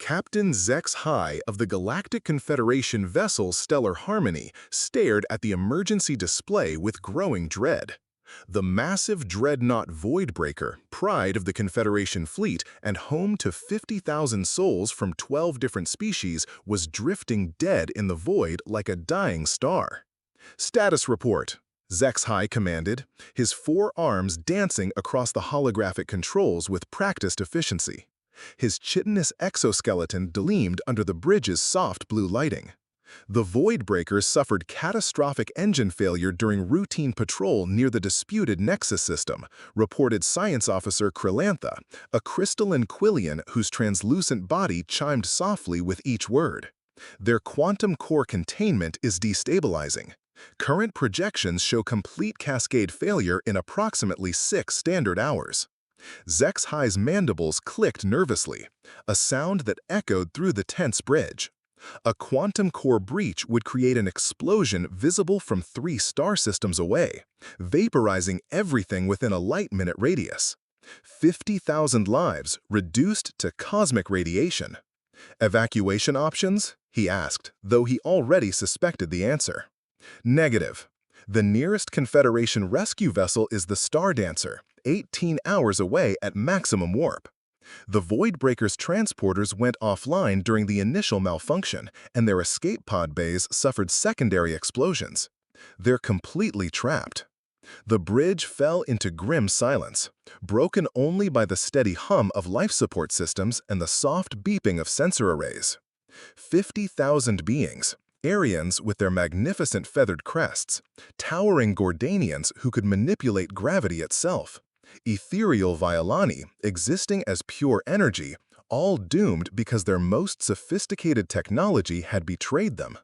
Captain Zex High of the Galactic Confederation vessel Stellar Harmony stared at the emergency display with growing dread. The massive dreadnought Voidbreaker, pride of the Confederation fleet and home to 50,000 souls from 12 different species, was drifting dead in the void like a dying star. "Status report," Zex High commanded, his four arms dancing across the holographic controls with practiced efficiency. His chitinous exoskeleton gleamed under the bridge's soft blue lighting. The Voidbreaker suffered catastrophic engine failure during routine patrol near the disputed Nexus system, reported Science Officer Krillantha, a crystalline Quillian whose translucent body chimed softly with each word. "Their quantum core containment is destabilizing. Current projections show complete cascade failure in approximately 6 standard hours." Zex High's mandibles clicked nervously, a sound that echoed through the tense bridge. A quantum core breach would create an explosion visible from 3 star systems away, vaporizing everything within a light-minute radius. 50,000 lives reduced to cosmic radiation. "Evacuation options?" he asked, though he already suspected the answer. "Negative. The nearest Confederation rescue vessel is the Star Dancer, 18 hours away at maximum warp." The Voidbreaker's transporters went offline during the initial malfunction, and their escape pod bays suffered secondary explosions. They're completely trapped. The bridge fell into grim silence, broken only by the steady hum of life support systems and the soft beeping of sensor arrays. 50,000 beings, Aryans with their magnificent feathered crests, towering Gordanians who could manipulate gravity itself, ethereal Violani existing as pure energy, all doomed because their most sophisticated technology had betrayed them.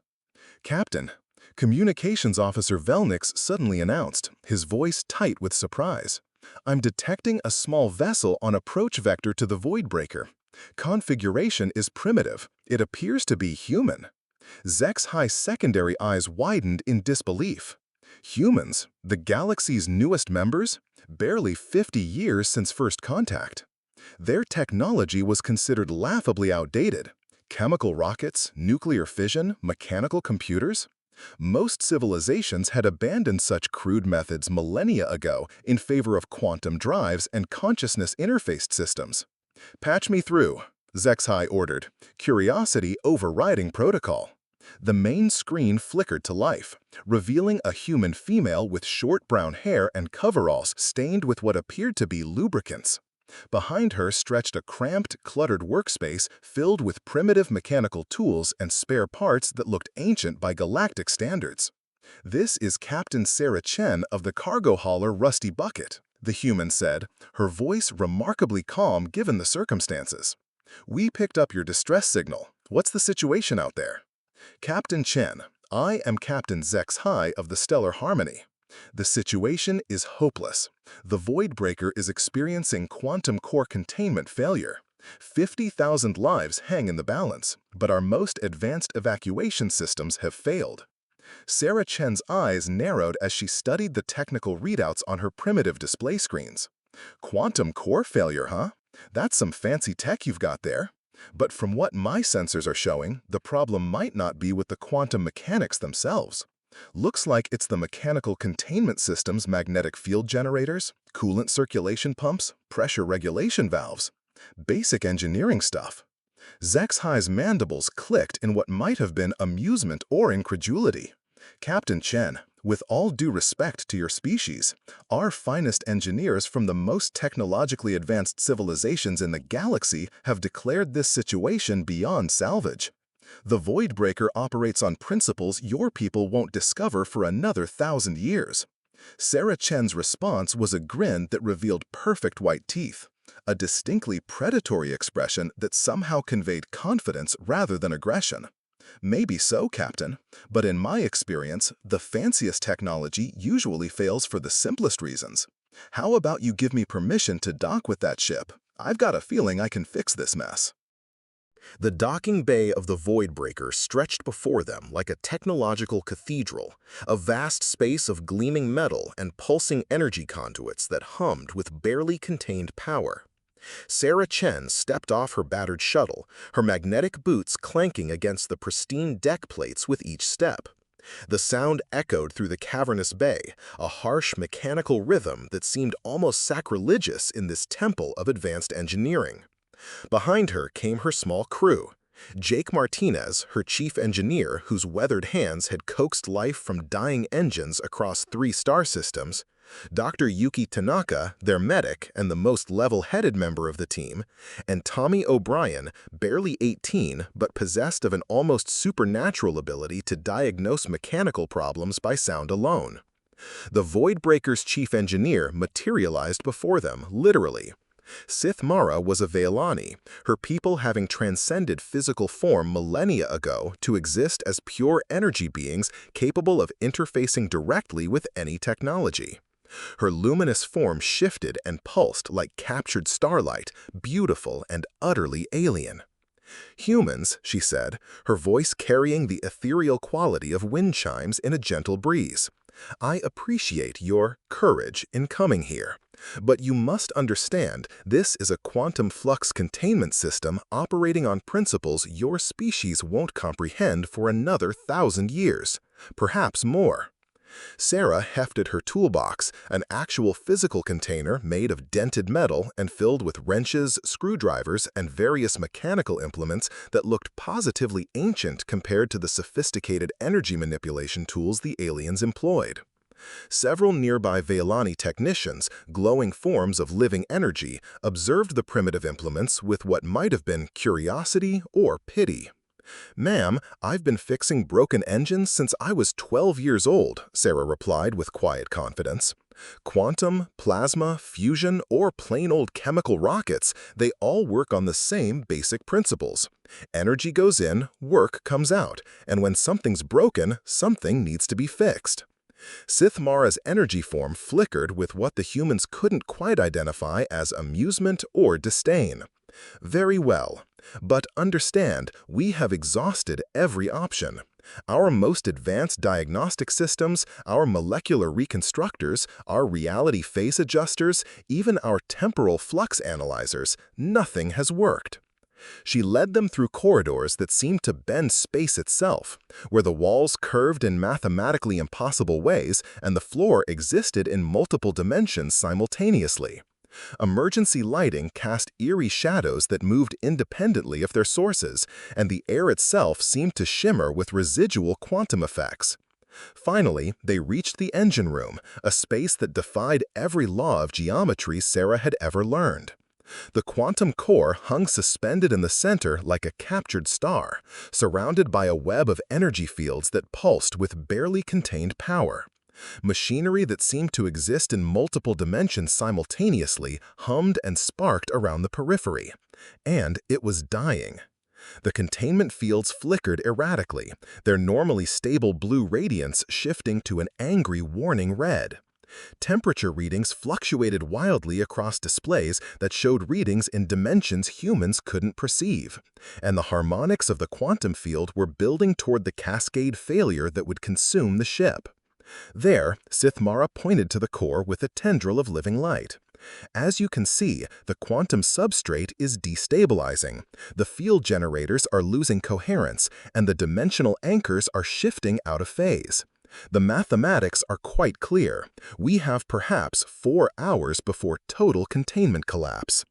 "Captain," Communications Officer Velnix suddenly announced, his voice tight with surprise, "I'm detecting a small vessel on approach vector to the Voidbreaker. Configuration is primitive. It appears to be human." Zex High's secondary eyes widened in disbelief. Humans, the galaxy's newest members? Barely 50 years since first contact. Their technology was considered laughably outdated. Chemical rockets, nuclear fission, mechanical computers? Most civilizations had abandoned such crude methods millennia ago in favor of quantum drives and consciousness interfaced systems. "Patch me through," Zex High ordered, curiosity overriding protocol. The main screen flickered to life, revealing a human female with short brown hair and coveralls stained with what appeared to be lubricants. Behind her stretched a cramped, cluttered workspace filled with primitive mechanical tools and spare parts that looked ancient by galactic standards. "This is Captain Sarah Chen of the cargo hauler Rusty Bucket," the human said, her voice remarkably calm given the circumstances. "We picked up your distress signal. What's the situation out there?" "Captain Chen, I am Captain Zex High of the Stellar Harmony. The situation is hopeless. The Voidbreaker is experiencing quantum core containment failure. 50,000 lives hang in the balance, but our most advanced evacuation systems have failed." Sarah Chen's eyes narrowed as she studied the technical readouts on her primitive display screens. "Quantum core failure, huh? That's some fancy tech you've got there. But from what my sensors are showing, the problem might not be with the quantum mechanics themselves. Looks like it's the mechanical containment system's magnetic field generators, coolant circulation pumps, pressure regulation valves. Basic engineering stuff." Zex High's mandibles clicked in what might have been amusement or incredulity. "Captain Chen, with all due respect to your species, our finest engineers from the most technologically advanced civilizations in the galaxy have declared this situation beyond salvage. The Voidbreaker operates on principles your people won't discover for another 1,000 years." Sarah Chen's response was a grin that revealed perfect white teeth, a distinctly predatory expression that somehow conveyed confidence rather than aggression. "Maybe so, Captain, but in my experience, the fanciest technology usually fails for the simplest reasons. How about you give me permission to dock with that ship? I've got a feeling I can fix this mess." The docking bay of the Voidbreaker stretched before them like a technological cathedral, a vast space of gleaming metal and pulsing energy conduits that hummed with barely contained power. Sarah Chen stepped off her battered shuttle, her magnetic boots clanking against the pristine deck plates with each step. The sound echoed through the cavernous bay, a harsh mechanical rhythm that seemed almost sacrilegious in this temple of advanced engineering. Behind her came her small crew. Jake Martinez, her chief engineer whose weathered hands had coaxed life from dying engines across 3 star systems, Dr. Yuki Tanaka, their medic and the most level-headed member of the team, and Tommy O'Brien, barely 18 but possessed of an almost supernatural ability to diagnose mechanical problems by sound alone. The Voidbreaker's chief engineer materialized before them, literally. Sith Mara was a Veilani, her people having transcended physical form millennia ago to exist as pure energy beings capable of interfacing directly with any technology. Her luminous form shifted and pulsed like captured starlight, beautiful and utterly alien. "Humans," she said, her voice carrying the ethereal quality of wind chimes in a gentle breeze. "I appreciate your courage in coming here. But you must understand, this is a quantum flux containment system operating on principles your species won't comprehend for another 1,000 years, perhaps more." Sarah hefted her toolbox, an actual physical container made of dented metal and filled with wrenches, screwdrivers, and various mechanical implements that looked positively ancient compared to the sophisticated energy manipulation tools the aliens employed. Several nearby Veilani technicians, glowing forms of living energy, observed the primitive implements with what might have been curiosity or pity. "Ma'am, I've been fixing broken engines since I was 12 years old," Sarah replied with quiet confidence. "Quantum, plasma, fusion, or plain old chemical rockets, they all work on the same basic principles. Energy goes in, work comes out, and when something's broken, something needs to be fixed." Sith Mara's energy form flickered with what the humans couldn't quite identify as amusement or disdain. "Very well. But understand, we have exhausted every option. Our most advanced diagnostic systems, our molecular reconstructors, our reality phase adjusters, even our temporal flux analyzers, nothing has worked." She led them through corridors that seemed to bend space itself, where the walls curved in mathematically impossible ways and the floor existed in multiple dimensions simultaneously. Emergency lighting cast eerie shadows that moved independently of their sources, and the air itself seemed to shimmer with residual quantum effects. Finally, they reached the engine room, a space that defied every law of geometry Sarah had ever learned. The quantum core hung suspended in the center like a captured star, surrounded by a web of energy fields that pulsed with barely contained power. Machinery that seemed to exist in multiple dimensions simultaneously hummed and sparked around the periphery. And it was dying. The containment fields flickered erratically, their normally stable blue radiance shifting to an angry warning red. Temperature readings fluctuated wildly across displays that showed readings in dimensions humans couldn't perceive, and the harmonics of the quantum field were building toward the cascade failure that would consume the ship. There, Sith Mara pointed to the core with a tendril of living light. "As you can see, the quantum substrate is destabilizing. The field generators are losing coherence, and the dimensional anchors are shifting out of phase. The mathematics are quite clear. We have perhaps 4 hours before total containment collapse."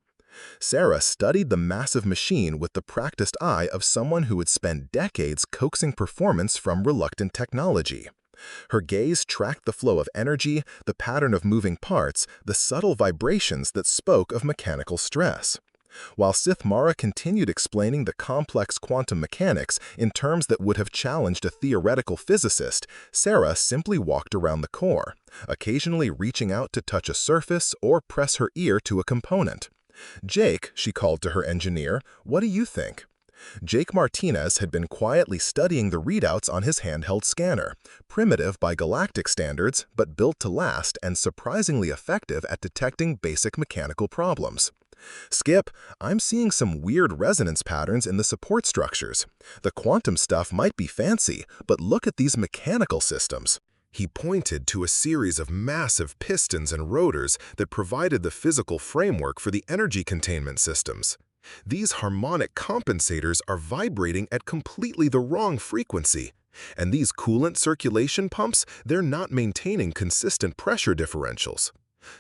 Sarah studied the massive machine with the practiced eye of someone who had spent decades coaxing performance from reluctant technology. Her gaze tracked the flow of energy, the pattern of moving parts, the subtle vibrations that spoke of mechanical stress. While Sith Mara continued explaining the complex quantum mechanics in terms that would have challenged a theoretical physicist, Sarah simply walked around the core, occasionally reaching out to touch a surface or press her ear to a component. "Jake," she called to her engineer, "what do you think?" Jake Martinez had been quietly studying the readouts on his handheld scanner, primitive by galactic standards, but built to last and surprisingly effective at detecting basic mechanical problems. "Skip, I'm seeing some weird resonance patterns in the support structures. The quantum stuff might be fancy, but look at these mechanical systems." He pointed to a series of massive pistons and rotors that provided the physical framework for the energy containment systems. These harmonic compensators are vibrating at completely the wrong frequency. And these coolant circulation pumps, they're not maintaining consistent pressure differentials.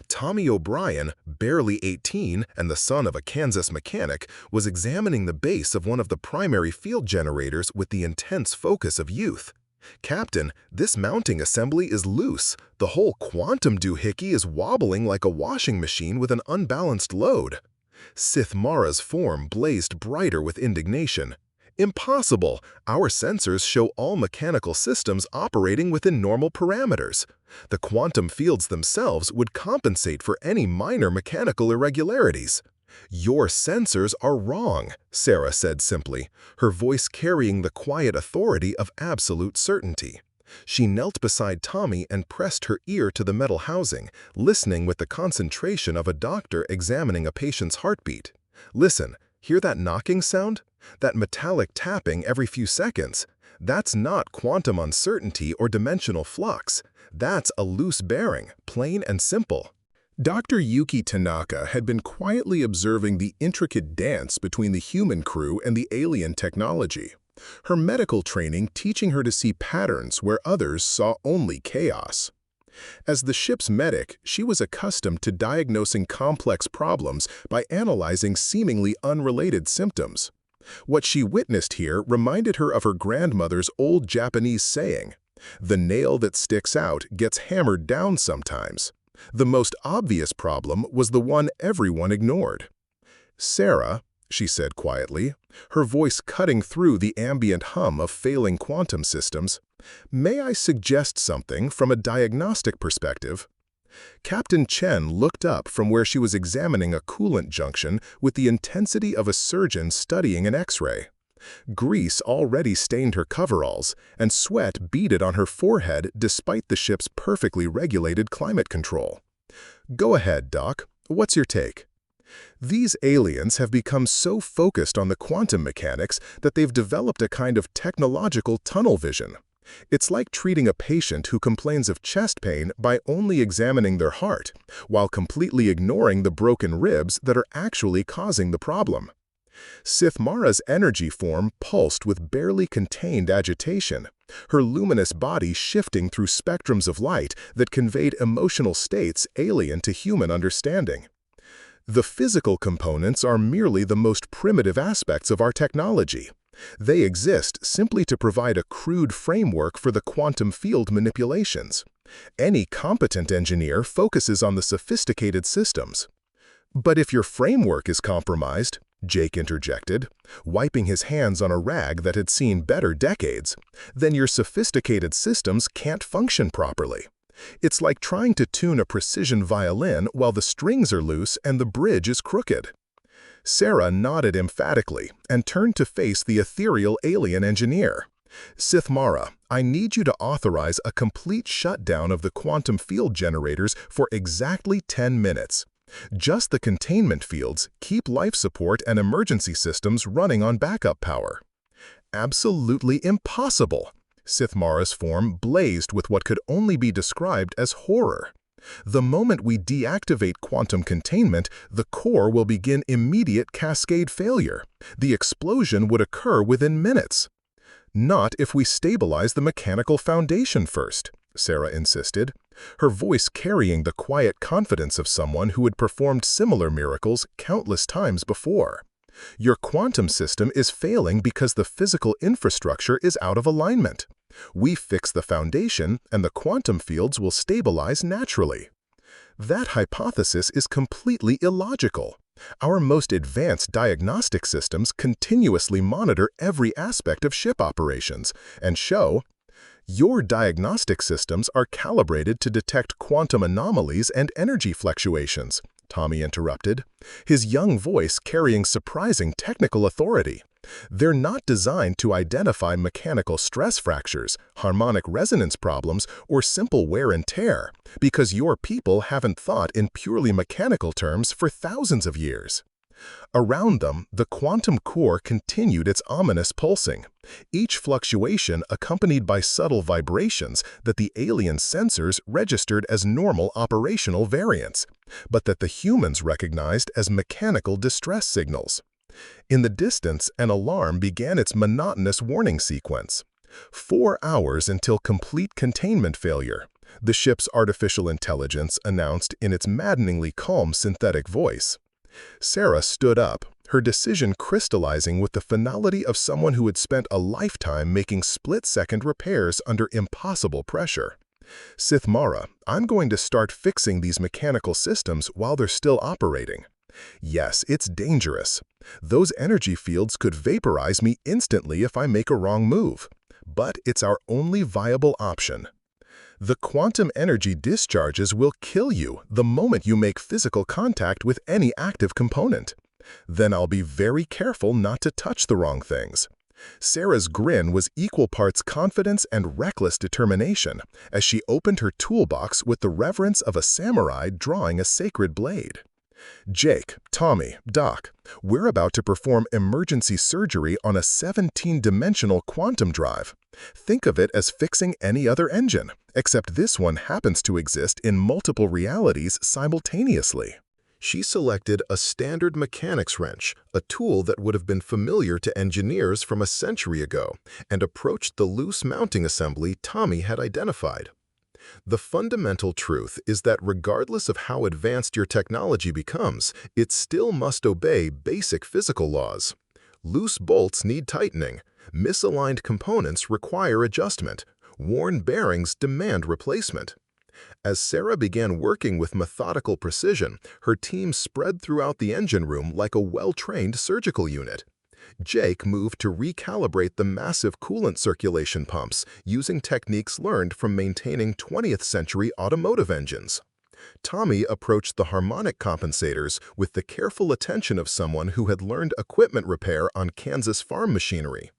Tommy O'Brien, barely 18 and the son of a Kansas mechanic, was examining the base of one of the primary field generators with the intense focus of youth. "Captain, this mounting assembly is loose. The whole quantum doohickey is wobbling like a washing machine with an unbalanced load." Sith Mara's form blazed brighter with indignation. "Impossible! Our sensors show all mechanical systems operating within normal parameters. The quantum fields themselves would compensate for any minor mechanical irregularities." "Your sensors are wrong," Sarah said simply, her voice carrying the quiet authority of absolute certainty. She knelt beside Tommy and pressed her ear to the metal housing, listening with the concentration of a doctor examining a patient's heartbeat. "Listen, hear that knocking sound? That metallic tapping every few seconds? That's not quantum uncertainty or dimensional flux. That's a loose bearing, plain and simple." Dr. Yuki Tanaka had been quietly observing the intricate dance between the human crew and the alien technology, her medical training teaching her to see patterns where others saw only chaos. As the ship's medic, she was accustomed to diagnosing complex problems by analyzing seemingly unrelated symptoms. What she witnessed here reminded her of her grandmother's old Japanese saying, "The nail that sticks out gets hammered down sometimes." The most obvious problem was the one everyone ignored. "Sarah," she said quietly, her voice cutting through the ambient hum of failing quantum systems, "may I suggest something from a diagnostic perspective?" Captain Chen looked up from where she was examining a coolant junction with the intensity of a surgeon studying an X-ray. Grease already stained her coveralls, and sweat beaded on her forehead despite the ship's perfectly regulated climate control. "Go ahead, Doc. What's your take?" "These aliens have become so focused on the quantum mechanics that they've developed a kind of technological tunnel vision. It's like treating a patient who complains of chest pain by only examining their heart, while completely ignoring the broken ribs that are actually causing the problem." Sith Mara's energy form pulsed with barely contained agitation, her luminous body shifting through spectrums of light that conveyed emotional states alien to human understanding. "The physical components are merely the most primitive aspects of our technology. They exist simply to provide a crude framework for the quantum field manipulations. Any competent engineer focuses on the sophisticated systems." "But if your framework is compromised," Jake interjected, wiping his hands on a rag that had seen better decades, "then your sophisticated systems can't function properly. It's like trying to tune a precision violin while the strings are loose and the bridge is crooked." Sarah nodded emphatically and turned to face the ethereal alien engineer. "Sith Mara, I need you to authorize a complete shutdown of the quantum field generators for exactly 10 minutes. Just the containment fields keep life support and emergency systems running on backup power." "Absolutely impossible!" Sith Mara's form blazed with what could only be described as horror. "The moment we deactivate quantum containment, the core will begin immediate cascade failure. The explosion would occur within minutes." "Not if we stabilize the mechanical foundation first," Sarah insisted, her voice carrying the quiet confidence of someone who had performed similar miracles countless times before. "Your quantum system is failing because the physical infrastructure is out of alignment. We fix the foundation, and the quantum fields will stabilize naturally." "That hypothesis is completely illogical. Our most advanced diagnostic systems continuously monitor every aspect of ship operations and show—" "Your diagnostic systems are calibrated to detect quantum anomalies and energy fluctuations," Tommy interrupted, his young voice carrying surprising technical authority. "They're not designed to identify mechanical stress fractures, harmonic resonance problems, or simple wear and tear, because your people haven't thought in purely mechanical terms for thousands of years." Around them, the quantum core continued its ominous pulsing, each fluctuation accompanied by subtle vibrations that the alien sensors registered as normal operational variants, but that the humans recognized as mechanical distress signals. In the distance, an alarm began its monotonous warning sequence. 4 hours until complete containment failure, the ship's artificial intelligence announced in its maddeningly calm synthetic voice. Sarah stood up, her decision crystallizing with the finality of someone who had spent a lifetime making split-second repairs under impossible pressure. Sithmara, I'm going to start fixing these mechanical systems while they're still operating. Yes, it's dangerous. Those energy fields could vaporize me instantly if I make a wrong move. But it's our only viable option. The quantum energy discharges will kill you the moment you make physical contact with any active component. Then I'll be very careful not to touch the wrong things. Sarah's grin was equal parts confidence and reckless determination as she opened her toolbox with the reverence of a samurai drawing a sacred blade. Jake, Tommy, Doc, we're about to perform emergency surgery on a 17-dimensional quantum drive. Think of it as fixing any other engine, except this one happens to exist in multiple realities simultaneously. She selected a standard mechanics wrench, a tool that would have been familiar to engineers from a century ago, and approached the loose mounting assembly Tommy had identified. The fundamental truth is that regardless of how advanced your technology becomes, it still must obey basic physical laws. Loose bolts need tightening, misaligned components require adjustment, worn bearings demand replacement. As Sarah began working with methodical precision, her team spread throughout the engine room like a well-trained surgical unit. Jake moved to recalibrate the massive coolant circulation pumps using techniques learned from maintaining 20th-century automotive engines. Tommy approached the harmonic compensators with the careful attention of someone who had learned equipment repair on Kansas farm machinery.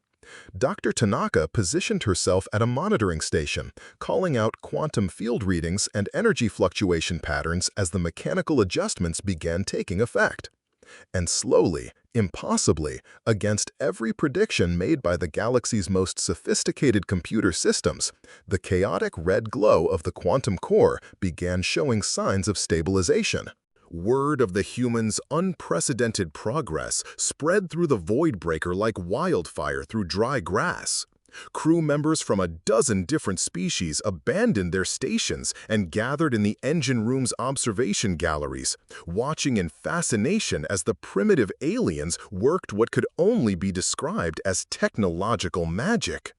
Dr. Tanaka positioned herself at a monitoring station, calling out quantum field readings and energy fluctuation patterns as the mechanical adjustments began taking effect. And slowly, impossibly, against every prediction made by the galaxy's most sophisticated computer systems, the chaotic red glow of the quantum core began showing signs of stabilization. Word of the humans' unprecedented progress spread through the void breaker like wildfire through dry grass. Crew members from a dozen different species abandoned their stations and gathered in the engine room's observation galleries, watching in fascination as the primitive aliens worked what could only be described as technological magic.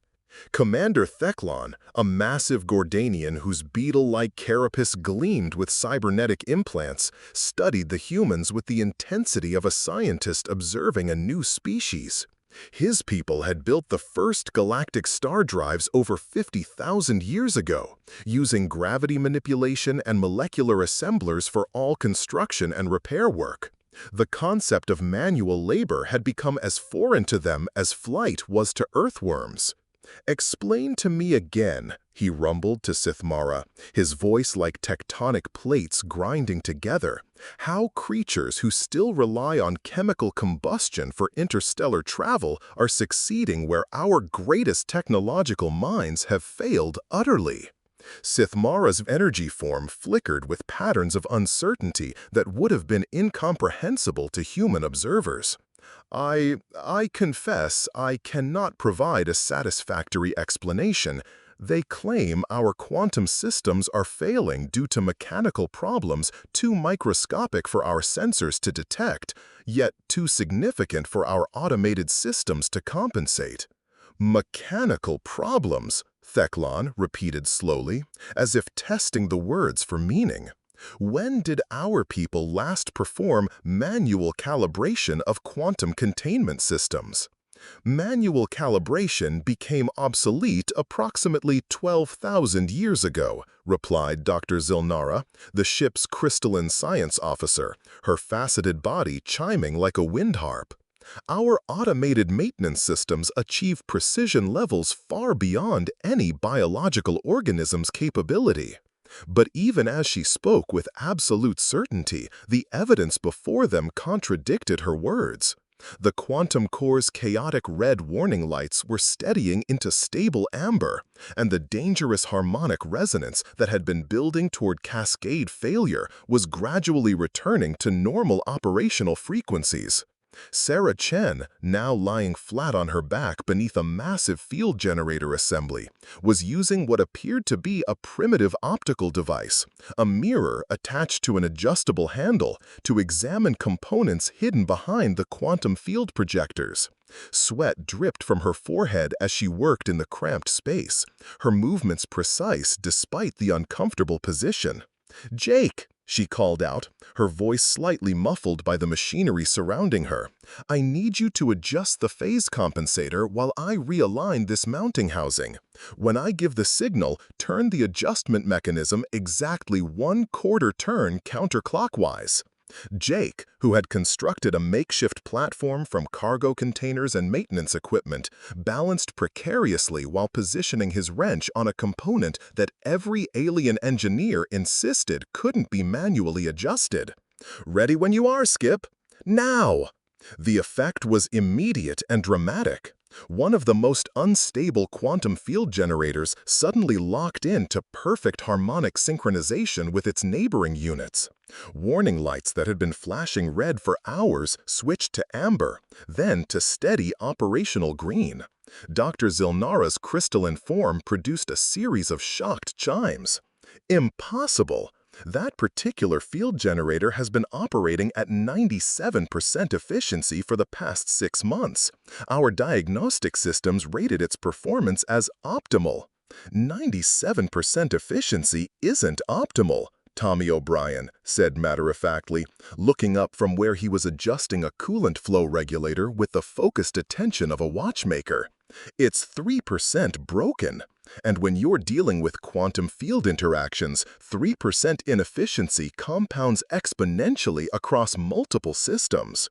Commander Theclon, a massive Gordanian whose beetle-like carapace gleamed with cybernetic implants, studied the humans with the intensity of a scientist observing a new species. His people had built the first galactic star drives over 50,000 years ago, using gravity manipulation and molecular assemblers for all construction and repair work. The concept of manual labor had become as foreign to them as flight was to earthworms. "Explain to me again," he rumbled to Sithmara, his voice like tectonic plates grinding together, "how creatures who still rely on chemical combustion for interstellar travel are succeeding where our greatest technological minds have failed utterly." Sithmara's energy form flickered with patterns of uncertainty that would have been incomprehensible to human observers. I confess I cannot provide a satisfactory explanation. They claim our quantum systems are failing due to mechanical problems too microscopic for our sensors to detect, yet too significant for our automated systems to compensate. Mechanical problems, Theclon repeated slowly, as if testing the words for meaning. When did our people last perform manual calibration of quantum containment systems? Manual calibration became obsolete approximately 12,000 years ago, replied Dr. Zilnara, the ship's crystalline science officer, her faceted body chiming like a wind harp. Our automated maintenance systems achieve precision levels far beyond any biological organism's capability. But even as she spoke with absolute certainty, the evidence before them contradicted her words. The quantum core's chaotic red warning lights were steadying into stable amber, and the dangerous harmonic resonance that had been building toward cascade failure was gradually returning to normal operational frequencies. Sarah Chen, now lying flat on her back beneath a massive field generator assembly, was using what appeared to be a primitive optical device, a mirror attached to an adjustable handle, to examine components hidden behind the quantum field projectors. Sweat dripped from her forehead as she worked in the cramped space, her movements precise despite the uncomfortable position. "Jake!" she called out, her voice slightly muffled by the machinery surrounding her. "I need you to adjust the phase compensator while I realign this mounting housing. When I give the signal, turn the adjustment mechanism exactly 1/4 turn counterclockwise." Jake, who had constructed a makeshift platform from cargo containers and maintenance equipment, balanced precariously while positioning his wrench on a component that every alien engineer insisted couldn't be manually adjusted. "Ready when you are, Skip. Now!" The effect was immediate and dramatic. One of the most unstable quantum field generators suddenly locked into perfect harmonic synchronization with its neighboring units. Warning lights that had been flashing red for hours switched to amber, then to steady operational green. Dr. Zilnara's crystalline form produced a series of shocked chimes. "Impossible! That particular field generator has been operating at 97% efficiency for the past 6 months. Our diagnostic systems rated its performance as optimal." "97% efficiency isn't optimal," Tommy O'Brien said matter-of-factly, looking up from where he was adjusting a coolant flow regulator with the focused attention of a watchmaker. "It's 3% broken. And when you're dealing with quantum field interactions, 3% inefficiency compounds exponentially across multiple systems."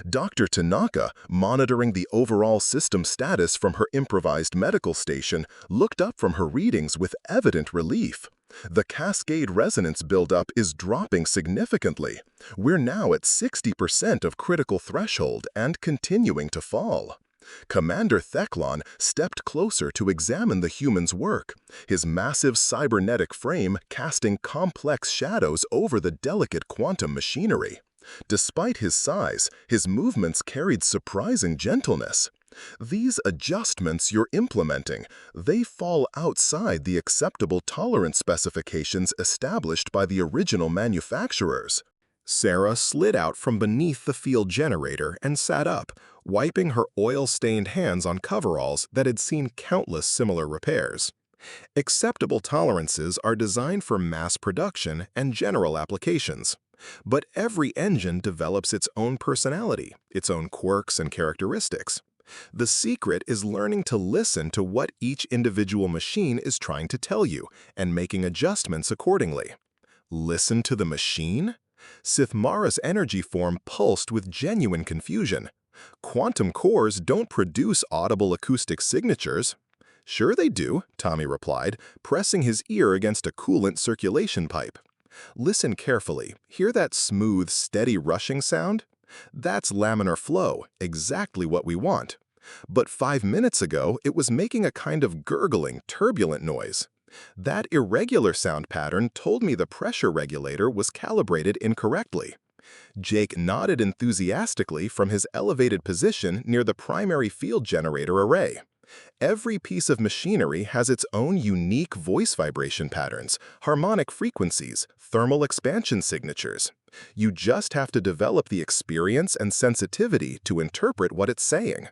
Dr. Tanaka, monitoring the overall system status from her improvised medical station, looked up from her readings with evident relief. "The cascade resonance buildup is dropping significantly. We're now at 60% of critical threshold and continuing to fall." Commander Theclon stepped closer to examine the human's work, his massive cybernetic frame casting complex shadows over the delicate quantum machinery. Despite his size, his movements carried surprising gentleness. "These adjustments you're implementing, they fall outside the acceptable tolerance specifications established by the original manufacturers." Sarah slid out from beneath the field generator and sat up, wiping her oil-stained hands on coveralls that had seen countless similar repairs. "Acceptable tolerances are designed for mass production and general applications. But every engine develops its own personality, its own quirks and characteristics. The secret is learning to listen to what each individual machine is trying to tell you and making adjustments accordingly." Listen to the machine? Sithmara's energy form pulsed with genuine confusion. "Quantum cores don't produce audible acoustic signatures." "Sure they do," Tommy replied, pressing his ear against a coolant circulation pipe. "Listen carefully. Hear that smooth, steady rushing sound? That's laminar flow, exactly what we want. But 5 minutes ago, it was making a kind of gurgling, turbulent noise. That irregular sound pattern told me the pressure regulator was calibrated incorrectly." Jake nodded enthusiastically from his elevated position near the primary field generator array. "Every piece of machinery has its own unique voice vibration patterns, harmonic frequencies, thermal expansion signatures. You just have to develop the experience and sensitivity to interpret what it's saying."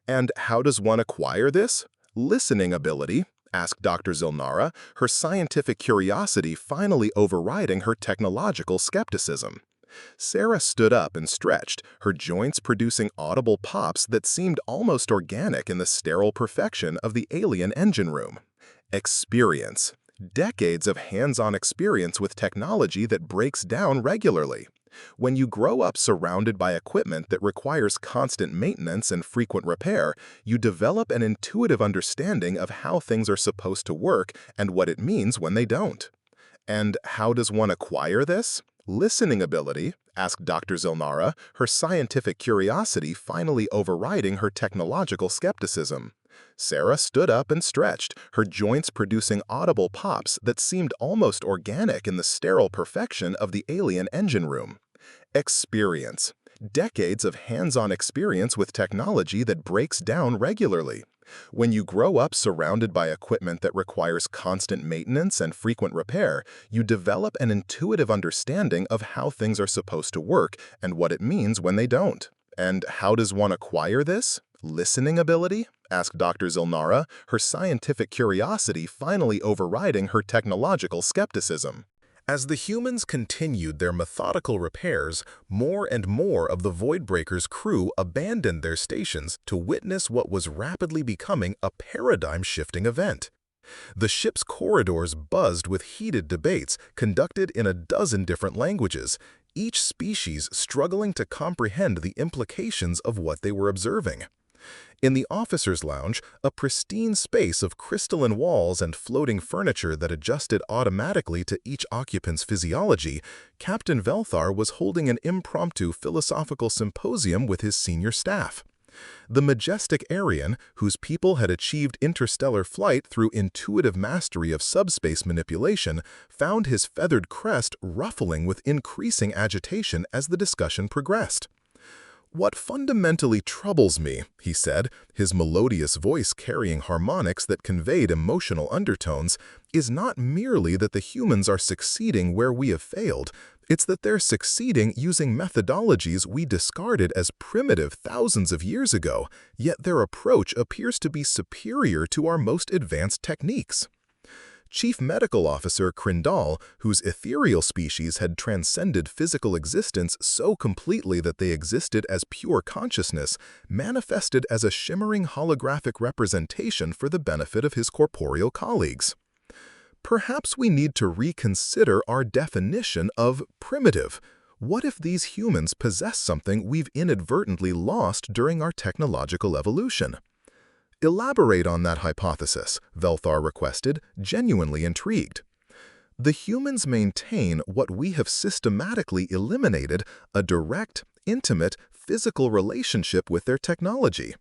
"And how does one acquire this?" "Listening ability," asked Dr. Zilnara, her scientific curiosity finally overriding her technological skepticism. Sarah stood up and stretched, her joints producing audible pops that seemed almost organic in the sterile perfection of the alien engine room. "Experience. Decades of hands-on experience with technology that breaks down regularly. When you grow up surrounded by equipment that requires constant maintenance and frequent repair, you develop an intuitive understanding of how things are supposed to work and what it means when they don't." And how does one acquire this? Listening ability, asked Dr. Zilnara, her scientific curiosity finally overriding her technological skepticism. Sarah stood up and stretched, her joints producing audible pops that seemed almost organic in the sterile perfection of the alien engine room. Experience. Decades of hands-on experience with technology that breaks down regularly. When you grow up surrounded by equipment that requires constant maintenance and frequent repair, you develop an intuitive understanding of how things are supposed to work and what it means when they don't. And how does one acquire this? Listening ability? Asked Dr. Zilnara, her scientific curiosity finally overriding her technological skepticism. As the humans continued their methodical repairs, more and more of the Voidbreaker's crew abandoned their stations to witness what was rapidly becoming a paradigm-shifting event. The ship's corridors buzzed with heated debates conducted in a dozen different languages, each species struggling to comprehend the implications of what they were observing. In the officer's lounge, a pristine space of crystalline walls and floating furniture that adjusted automatically to each occupant's physiology, Captain Velthar was holding an impromptu philosophical symposium with his senior staff. The majestic Aryan, whose people had achieved interstellar flight through intuitive mastery of subspace manipulation, found his feathered crest ruffling with increasing agitation as the discussion progressed. "What fundamentally troubles me," he said, his melodious voice carrying harmonics that conveyed emotional undertones, "is not merely that the humans are succeeding where we have failed. It's that they're succeeding using methodologies we discarded as primitive thousands of years ago, yet their approach appears to be superior to our most advanced techniques." Chief Medical Officer Krindal, whose ethereal species had transcended physical existence so completely that they existed as pure consciousness, manifested as a shimmering holographic representation for the benefit of his corporeal colleagues. "Perhaps we need to reconsider our definition of primitive. What if these humans possess something we've inadvertently lost during our technological evolution?" "Elaborate on that hypothesis," Velthar requested, genuinely intrigued. "The humans maintain what we have systematically eliminated, a direct, intimate, physical relationship with their technology.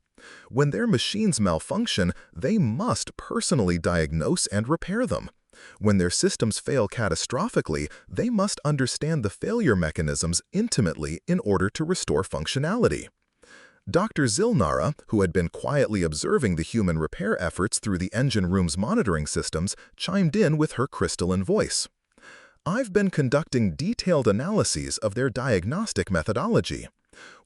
When their machines malfunction, they must personally diagnose and repair them. When their systems fail catastrophically, they must understand the failure mechanisms intimately in order to restore functionality." Dr. Zilnara, who had been quietly observing the human repair efforts through the engine room's monitoring systems, chimed in with her crystalline voice. "I've been conducting detailed analyses of their diagnostic methodology.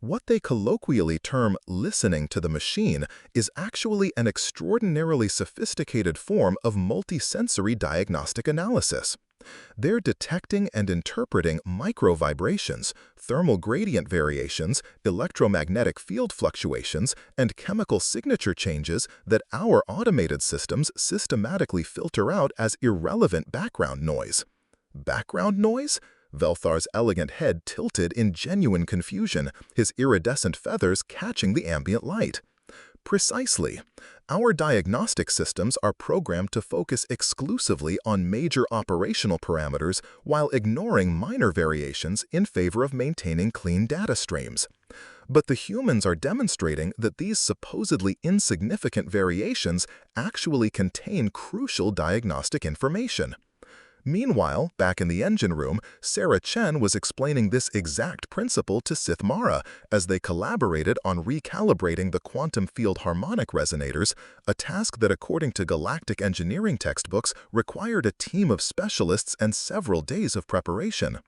What they colloquially term listening to the machine is actually an extraordinarily sophisticated form of multisensory diagnostic analysis. They're detecting and interpreting micro-vibrations, thermal gradient variations, electromagnetic field fluctuations, and chemical signature changes that our automated systems systematically filter out as irrelevant background noise." "Background noise?" Velthar's elegant head tilted in genuine confusion, his iridescent feathers catching the ambient light. "Precisely. Our diagnostic systems are programmed to focus exclusively on major operational parameters while ignoring minor variations in favor of maintaining clean data streams. But the humans are demonstrating that these supposedly insignificant variations actually contain crucial diagnostic information." Meanwhile, back in the engine room, Sarah Chen was explaining this exact principle to Sith Mara as they collaborated on recalibrating the quantum field harmonic resonators, a task that according to galactic engineering textbooks required a team of specialists and several days of preparation.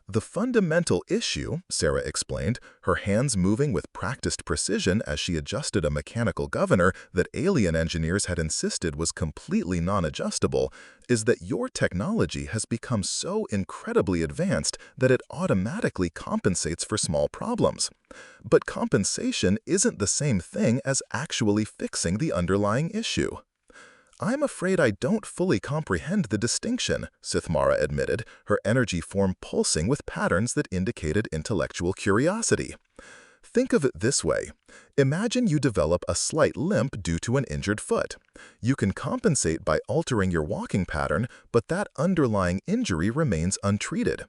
"The fundamental issue," Sarah explained, her hands moving with practiced precision as she adjusted a mechanical governor that alien engineers had insisted was completely non-adjustable, "is that your technology has become so incredibly advanced that it automatically compensates for small problems. But compensation isn't the same thing as actually fixing the underlying issue." "I'm afraid I don't fully comprehend the distinction," Sith Mara admitted, her energy form pulsing with patterns that indicated intellectual curiosity. Think of it this way. Imagine you develop a slight limp due to an injured foot. You can compensate by altering your walking pattern, but that underlying injury remains untreated.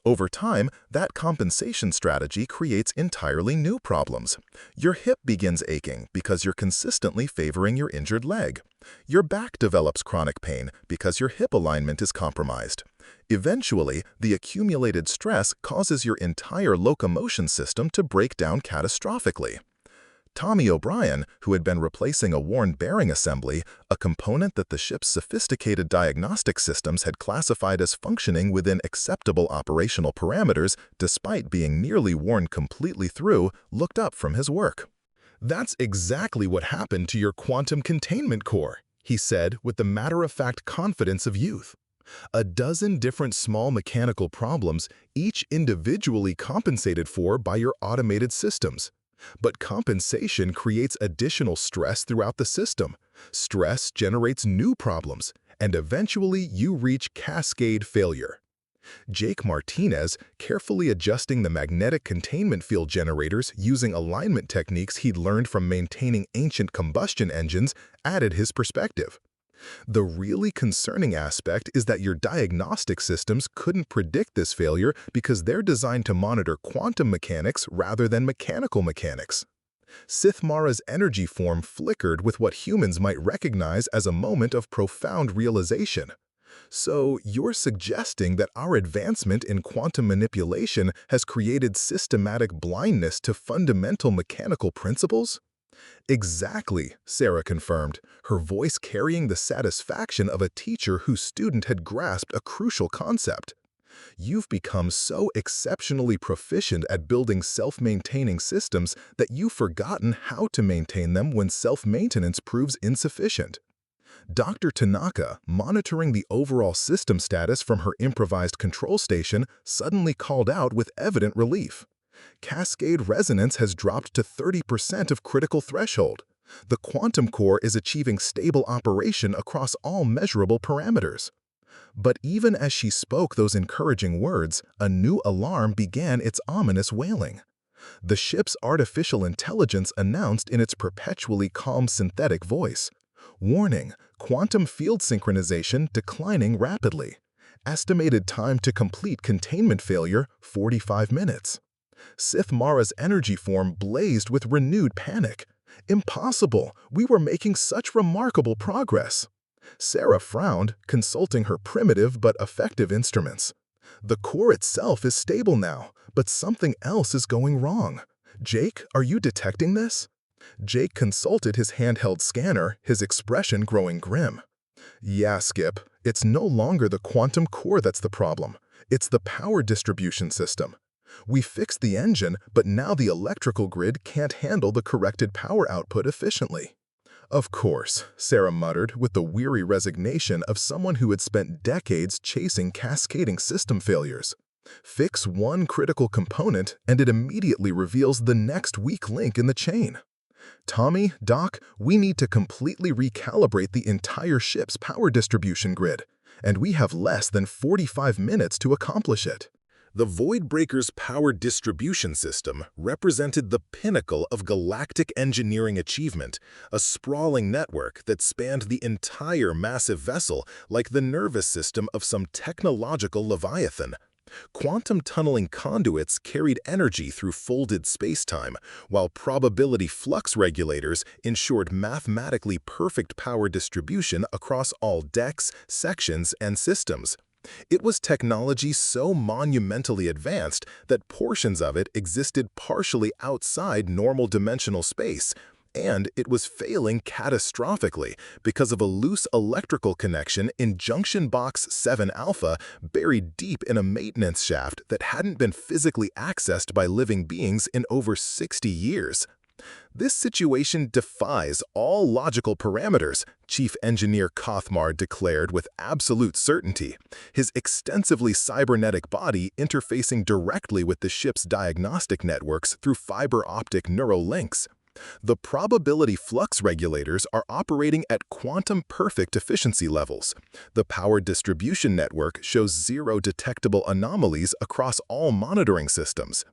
Over time, that compensation strategy creates entirely new problems. Your hip begins aching because you're consistently favoring your injured leg. Your back develops chronic pain because your hip alignment is compromised. Eventually, the accumulated stress causes your entire locomotion system to break down catastrophically. Tommy O'Brien, who had been replacing a worn bearing assembly, a component that the ship's sophisticated diagnostic systems had classified as functioning within acceptable operational parameters despite being nearly worn completely through, looked up from his work. "That's exactly what happened to your quantum containment core," he said with the matter-of-fact confidence of youth. "A dozen different small mechanical problems, each individually compensated for by your automated systems. But compensation creates additional stress throughout the system. Stress generates new problems, and eventually you reach cascade failure." Jake Martinez, carefully adjusting the magnetic containment field generators using alignment techniques he'd learned from maintaining ancient combustion engines, added his perspective. "The really concerning aspect is that your diagnostic systems couldn't predict this failure because they're designed to monitor quantum mechanics rather than mechanical mechanics." Sith Mara's energy form flickered with what humans might recognize as a moment of profound realization. "So you're suggesting that our advancement in quantum manipulation has created systematic blindness to fundamental mechanical principles?" "Exactly," Sarah confirmed, her voice carrying the satisfaction of a teacher whose student had grasped a crucial concept. "You've become so exceptionally proficient at building self-maintaining systems that you've forgotten how to maintain them when self-maintenance proves insufficient." Dr. Tanaka, monitoring the overall system status from her improvised control station, suddenly called out with evident relief. "Cascade resonance has dropped to 30% of critical threshold. The quantum core is achieving stable operation across all measurable parameters." But even as she spoke those encouraging words, a new alarm began its ominous wailing. The ship's artificial intelligence announced in its perpetually calm synthetic voice, "Warning, quantum field synchronization declining rapidly. Estimated time to complete containment failure, 45 minutes. Sith Mara's energy form blazed with renewed panic. "Impossible! We were making such remarkable progress." Sarah frowned, consulting her primitive but effective instruments. "The core itself is stable now, but something else is going wrong. Jake, are you detecting this?" Jake consulted his handheld scanner, his expression growing grim. "Yeah, Skip, it's no longer the quantum core that's the problem. It's the power distribution system. We fixed the engine, but now the electrical grid can't handle the corrected power output efficiently." "Of course," Sarah muttered with the weary resignation of someone who had spent decades chasing cascading system failures. "Fix one critical component, and it immediately reveals the next weak link in the chain. Tommy, Doc, we need to completely recalibrate the entire ship's power distribution grid, and we have less than 45 minutes to accomplish it." The Voidbreaker's power distribution system represented the pinnacle of galactic engineering achievement, a sprawling network that spanned the entire massive vessel like the nervous system of some technological leviathan. Quantum tunneling conduits carried energy through folded spacetime, while probability flux regulators ensured mathematically perfect power distribution across all decks, sections, and systems. It was technology so monumentally advanced that portions of it existed partially outside normal dimensional space, and it was failing catastrophically because of a loose electrical connection in junction box 7 alpha buried deep in a maintenance shaft that hadn't been physically accessed by living beings in over 60 years. "This situation defies all logical parameters," Chief Engineer Kothmar declared with absolute certainty, his extensively cybernetic body interfacing directly with the ship's diagnostic networks through fiber-optic neural links. "The probability flux regulators are operating at quantum-perfect efficiency levels. The power distribution network shows zero detectable anomalies across all monitoring systems.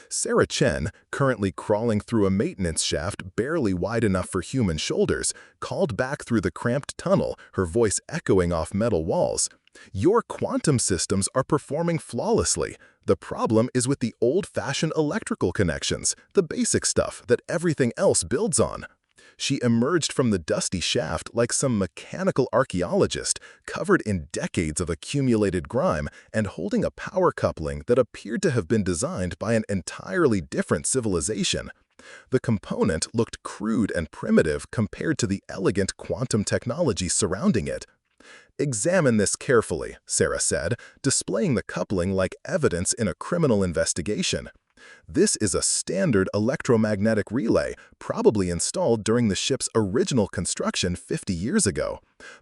Sarah Chen, currently crawling through a maintenance shaft barely wide enough for human shoulders, called back through the cramped tunnel, her voice echoing off metal walls. "Your quantum systems are performing flawlessly. The problem is with the old-fashioned electrical connections, the basic stuff that everything else builds on." She emerged from the dusty shaft like some mechanical archaeologist, covered in decades of accumulated grime and holding a power coupling that appeared to have been designed by an entirely different civilization. The component looked crude and primitive compared to the elegant quantum technology surrounding it. "Examine this carefully," Sarah said, displaying the coupling like evidence in a criminal investigation. "This is a standard electromagnetic relay, probably installed during the ship's original construction 50 years ago.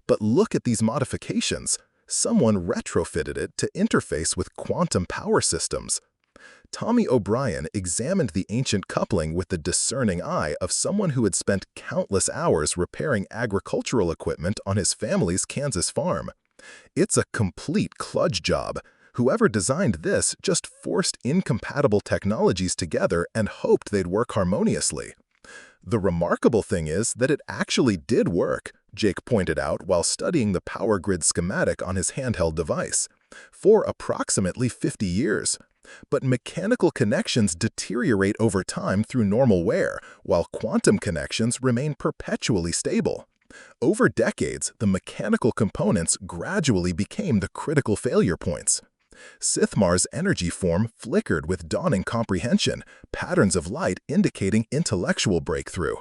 But look at these modifications. Someone retrofitted it to interface with quantum power systems." Tommy O'Brien examined the ancient coupling with the discerning eye of someone who had spent countless hours repairing agricultural equipment on his family's Kansas farm. "It's a complete kludge job. Whoever designed this just forced incompatible technologies together and hoped they'd work harmoniously." "The remarkable thing is that it actually did work," Jake pointed out while studying the power grid schematic on his handheld device. "For approximately 50 years. But mechanical connections deteriorate over time through normal wear, while quantum connections remain perpetually stable. Over decades, the mechanical components gradually became the critical failure points." Sithmar's energy form flickered with dawning comprehension, patterns of light indicating intellectual breakthrough.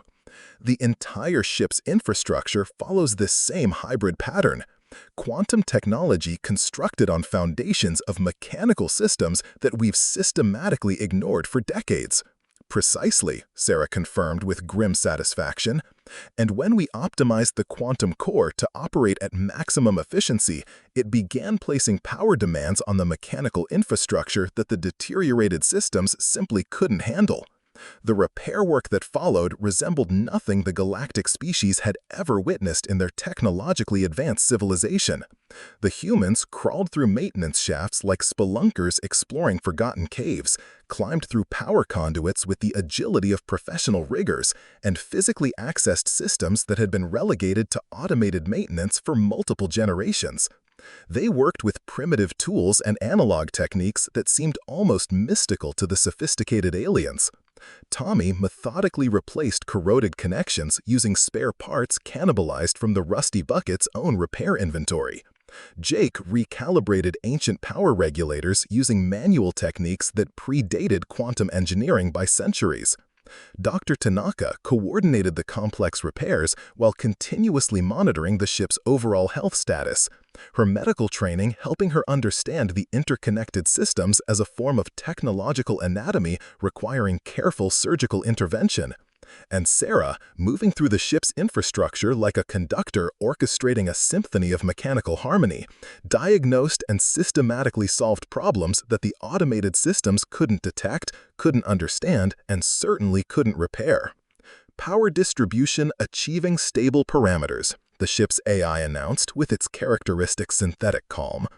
"The entire ship's infrastructure follows this same hybrid pattern. Quantum technology constructed on foundations of mechanical systems that we've systematically ignored for decades." "Precisely," Sarah confirmed with grim satisfaction. "And when we optimized the quantum core to operate at maximum efficiency, it began placing power demands on the mechanical infrastructure that the deteriorated systems simply couldn't handle. The repair work that followed resembled nothing the galactic species had ever witnessed in their technologically advanced civilization. The humans crawled through maintenance shafts like spelunkers exploring forgotten caves, climbed through power conduits with the agility of professional riggers, and physically accessed systems that had been relegated to automated maintenance for multiple generations. They worked with primitive tools and analog techniques that seemed almost mystical to the sophisticated aliens. Tommy methodically replaced corroded connections using spare parts cannibalized from the rusty bucket's own repair inventory. Jake recalibrated ancient power regulators using manual techniques that predated quantum engineering by centuries. Dr. Tanaka coordinated the complex repairs while continuously monitoring the ship's overall health status, her medical training helping her understand the interconnected systems as a form of technological anatomy requiring careful surgical intervention. And Sarah, moving through the ship's infrastructure like a conductor orchestrating a symphony of mechanical harmony, diagnosed and systematically solved problems that the automated systems couldn't detect, couldn't understand, and certainly couldn't repair. "Power distribution achieving stable parameters," the ship's AI announced with its characteristic synthetic calm.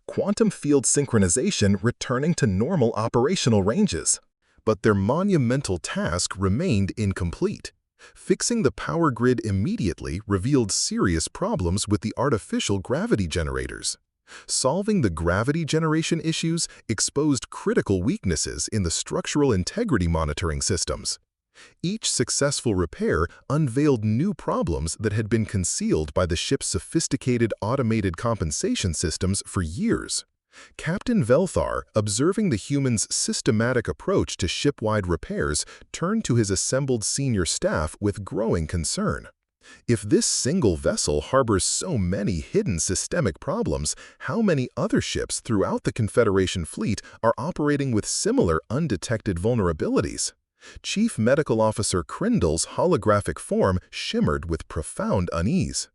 "Quantum field synchronization returning to normal operational ranges." But their monumental task remained incomplete. Fixing the power grid immediately revealed serious problems with the artificial gravity generators. Solving the gravity generation issues exposed critical weaknesses in the structural integrity monitoring systems. Each successful repair unveiled new problems that had been concealed by the ship's sophisticated automated compensation systems for years. Captain Velthar, observing the humans' systematic approach to ship-wide repairs, turned to his assembled senior staff with growing concern. If this single vessel harbors so many hidden systemic problems, how many other ships throughout the Confederation fleet are operating with similar undetected vulnerabilities? Chief Medical Officer Crindle's holographic form shimmered with profound unease.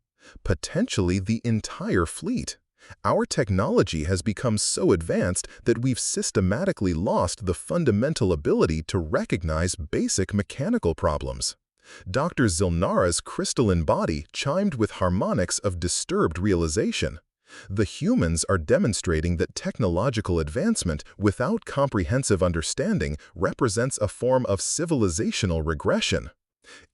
Potentially the entire fleet. Our technology has become so advanced that we've systematically lost the fundamental ability to recognize basic mechanical problems. Dr. Zilnara's crystalline body chimed with harmonics of disturbed realization. The humans are demonstrating that technological advancement without comprehensive understanding represents a form of civilizational regression.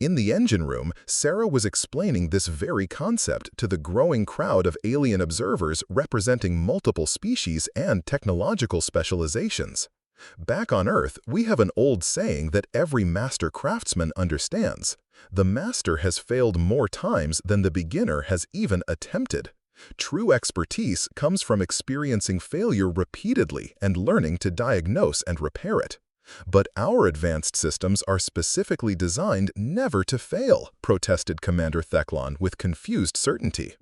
In the engine room, Sarah was explaining this very concept to the growing crowd of alien observers representing multiple species and technological specializations. Back on Earth, we have an old saying that every master craftsman understands. The master has failed more times than the beginner has even attempted. True expertise comes from experiencing failure repeatedly and learning to diagnose and repair it. But our advanced systems are specifically designed never to fail, protested Commander Thecklon with confused certainty.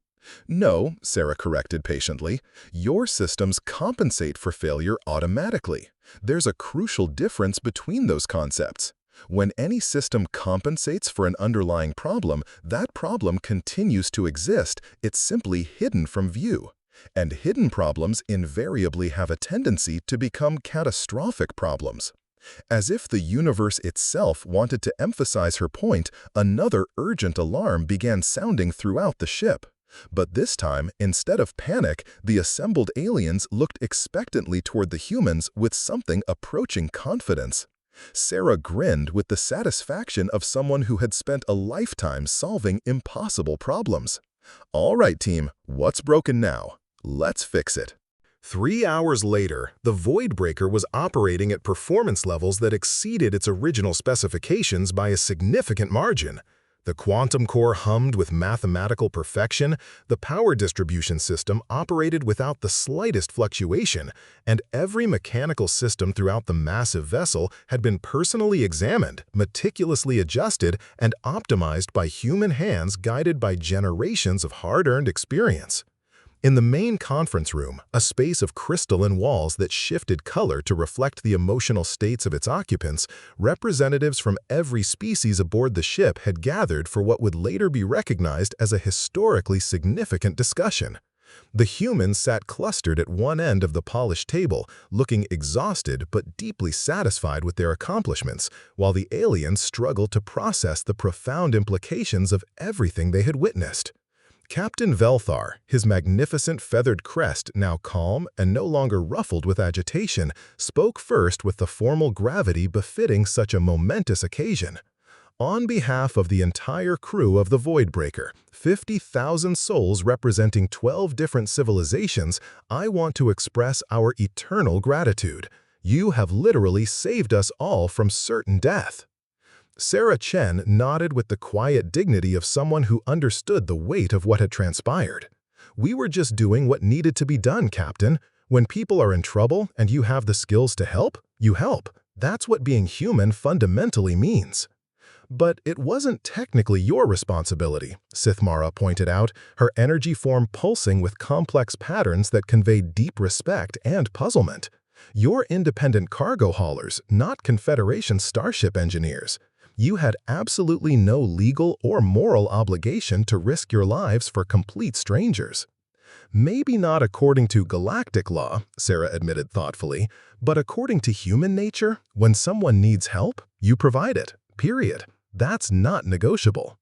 No, Sarah corrected patiently, your systems compensate for failure automatically. There's a crucial difference between those concepts. When any system compensates for an underlying problem, that problem continues to exist, it's simply hidden from view. And hidden problems invariably have a tendency to become catastrophic problems. As if the universe itself wanted to emphasize her point, another urgent alarm began sounding throughout the ship. But this time, instead of panic, the assembled aliens looked expectantly toward the humans with something approaching confidence. Sarah grinned with the satisfaction of someone who had spent a lifetime solving impossible problems. All right, team, what's broken now? Let's fix it. 3 hours later, the Voidbreaker was operating at performance levels that exceeded its original specifications by a significant margin. The quantum core hummed with mathematical perfection, the power distribution system operated without the slightest fluctuation, and every mechanical system throughout the massive vessel had been personally examined, meticulously adjusted, and optimized by human hands guided by generations of hard-earned experience. In the main conference room, a space of crystalline walls that shifted color to reflect the emotional states of its occupants, representatives from every species aboard the ship had gathered for what would later be recognized as a historically significant discussion. The humans sat clustered at one end of the polished table, looking exhausted but deeply satisfied with their accomplishments, while the aliens struggled to process the profound implications of everything they had witnessed. Captain Velthar, his magnificent feathered crest now calm and no longer ruffled with agitation, spoke first with the formal gravity befitting such a momentous occasion. On behalf of the entire crew of the Voidbreaker, 50,000 souls representing 12 different civilizations, I want to express our eternal gratitude. You have literally saved us all from certain death. Sarah Chen nodded with the quiet dignity of someone who understood the weight of what had transpired. We were just doing what needed to be done, Captain. When people are in trouble and you have the skills to help, you help. That's what being human fundamentally means. But it wasn't technically your responsibility, Sithmara pointed out, her energy form pulsing with complex patterns that conveyed deep respect and puzzlement. You're independent cargo haulers, not Confederation starship engineers. You had absolutely no legal or moral obligation to risk your lives for complete strangers. Maybe not according to galactic law, Sarah admitted thoughtfully, but according to human nature, when someone needs help, you provide it, period. That's not negotiable.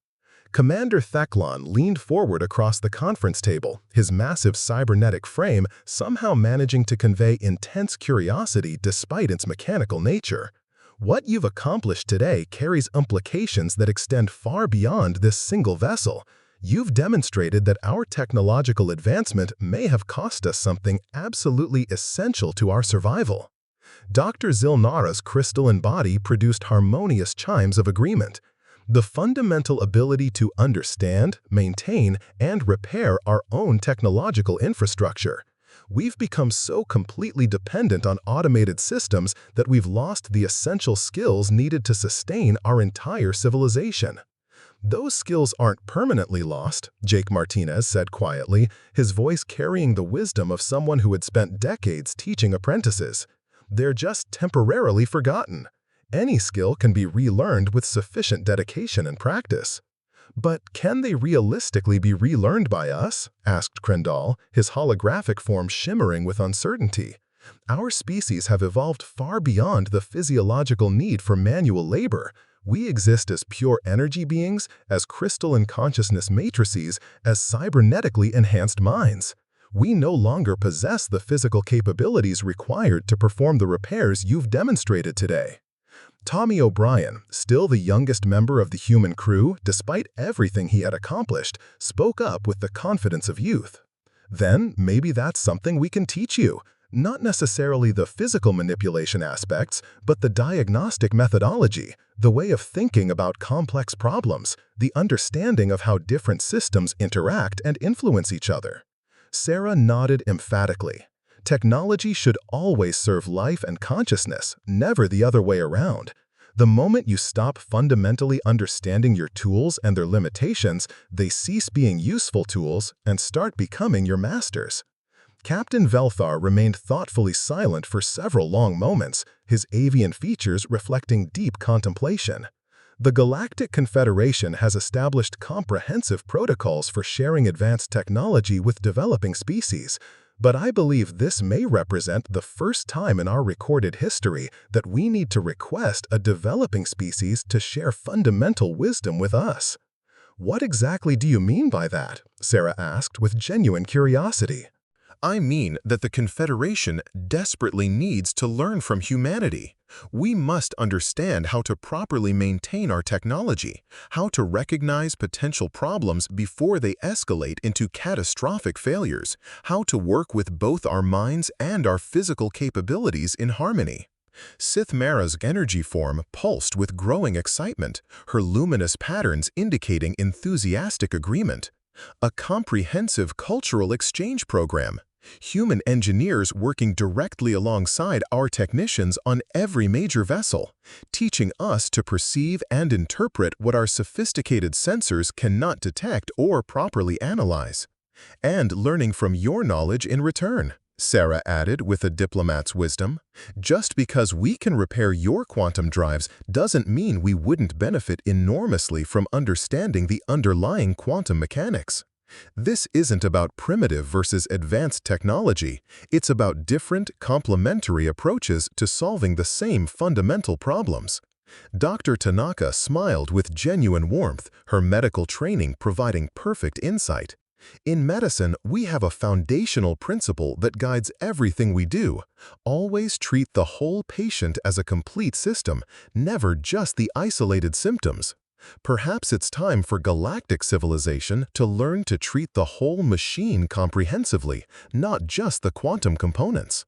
Commander Thecklon leaned forward across the conference table, his massive cybernetic frame somehow managing to convey intense curiosity despite its mechanical nature. What you've accomplished today carries implications that extend far beyond this single vessel. You've demonstrated that our technological advancement may have cost us something absolutely essential to our survival. Dr. Zilnara's crystalline body produced harmonious chimes of agreement. The fundamental ability to understand, maintain, and repair our own technological infrastructure. We've become so completely dependent on automated systems that we've lost the essential skills needed to sustain our entire civilization. Those skills aren't permanently lost, Jake Martinez said quietly, his voice carrying the wisdom of someone who had spent decades teaching apprentices. They're just temporarily forgotten. Any skill can be relearned with sufficient dedication and practice. But can they realistically be relearned by us? Asked Krendal, his holographic form shimmering with uncertainty. Our species have evolved far beyond the physiological need for manual labor. We exist as pure energy beings, as crystalline consciousness matrices, as cybernetically enhanced minds. We no longer possess the physical capabilities required to perform the repairs you've demonstrated today. Tommy O'Brien, still the youngest member of the human crew, despite everything he had accomplished, spoke up with the confidence of youth. Then, maybe that's something we can teach you. Not necessarily the physical manipulation aspects, but the diagnostic methodology, the way of thinking about complex problems, the understanding of how different systems interact and influence each other. Sarah nodded emphatically. Technology should always serve life and consciousness, never the other way around. The moment you stop fundamentally understanding your tools and their limitations, they cease being useful tools and start becoming your masters. Captain Velthar remained thoughtfully silent for several long moments, his avian features reflecting deep contemplation. The Galactic Confederation has established comprehensive protocols for sharing advanced technology with developing species, but I believe this may represent the first time in our recorded history that we need to request a developing species to share fundamental wisdom with us. What exactly do you mean by that? Sarah asked with genuine curiosity. I mean that the Confederation desperately needs to learn from humanity. We must understand how to properly maintain our technology, how to recognize potential problems before they escalate into catastrophic failures, how to work with both our minds and our physical capabilities in harmony. Sith Mara's energy form pulsed with growing excitement, her luminous patterns indicating enthusiastic agreement. A comprehensive cultural exchange program. Human engineers working directly alongside our technicians on every major vessel, teaching us to perceive and interpret what our sophisticated sensors cannot detect or properly analyze. And learning from your knowledge in return, Sarah added with a diplomat's wisdom. Just because we can repair your quantum drives doesn't mean we wouldn't benefit enormously from understanding the underlying quantum mechanics. This isn't about primitive versus advanced technology, it's about different, complementary approaches to solving the same fundamental problems. Dr. Tanaka smiled with genuine warmth, her medical training providing perfect insight. In medicine, we have a foundational principle that guides everything we do. Always treat the whole patient as a complete system, never just the isolated symptoms. Perhaps it's time for galactic civilization to learn to treat the whole machine comprehensively, not just the quantum components.